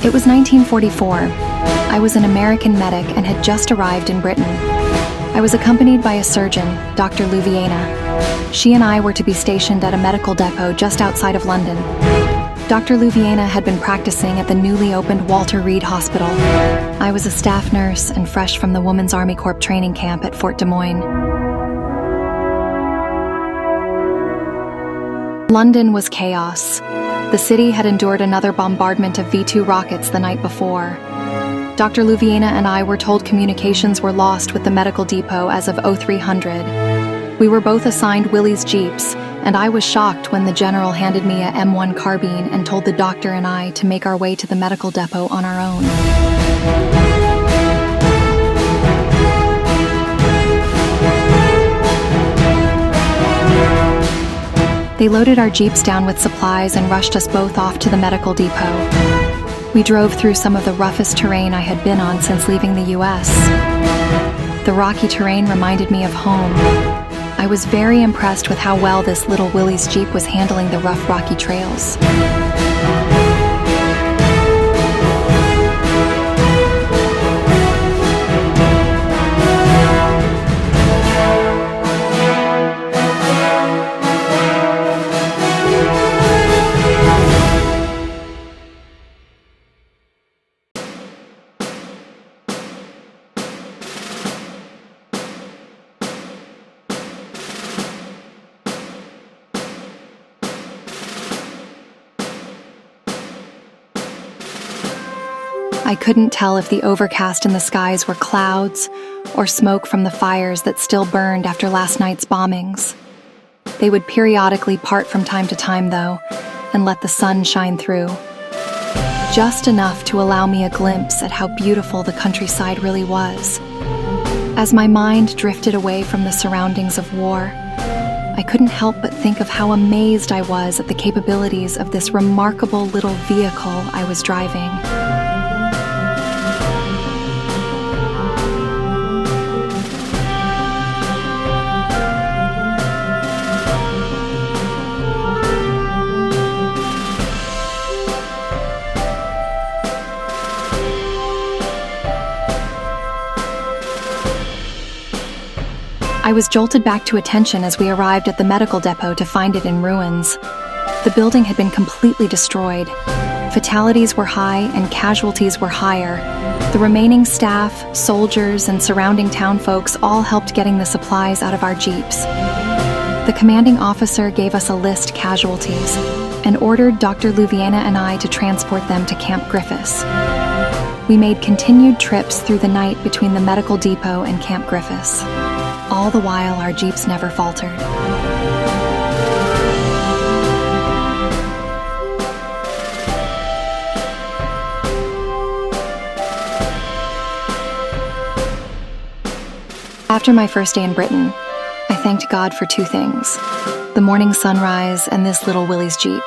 It was 1944. I was an American medic and had just arrived in Britain. I was accompanied by a surgeon, Dr. Louviena. She and I were to be stationed at a medical depot just outside of London. Dr. Louviena had been practicing at the newly opened Walter Reed Hospital. I was a staff nurse and fresh from the Women's Army Corps training camp at Fort Des Moines. London was chaos. The city had endured another bombardment of V-2 rockets the night before. Dr. Louviena and I were told communications were lost with the medical depot as of 0300. We were both assigned Willys Jeeps, and I was shocked when the general handed me a M1 carbine and told the doctor and I to make our way to the medical depot on our own. They loaded our Jeeps down with supplies and rushed us both off to the medical depot. We drove through some of the roughest terrain I had been on since leaving the US. The rocky terrain reminded me of home. I was very impressed with how well this little Willys Jeep was handling the rough, rocky trails. I couldn't tell if the overcast in the skies were clouds or smoke from the fires that still burned after last night's bombings. They would periodically part from time to time, though, and let the sun shine through. Just enough to allow me a glimpse at how beautiful the countryside really was. As my mind drifted away from the surroundings of war, I couldn't help but think of how amazed I was at the capabilities of this remarkable little vehicle I was driving. I was jolted back to attention as we arrived at the medical depot to find it in ruins. The building had been completely destroyed. Fatalities were high and casualties were higher. The remaining staff, soldiers, and surrounding town folks all helped getting the supplies out of our Jeeps. The commanding officer gave us a list casualties and ordered Dr. Louviena and I to transport them to Camp Griffiths. We made continued trips through the night between the medical depot and Camp Griffiths. All the while, our Jeeps never faltered. After my first day in Britain, I thanked God for two things: the morning sunrise and this little Willys Jeep.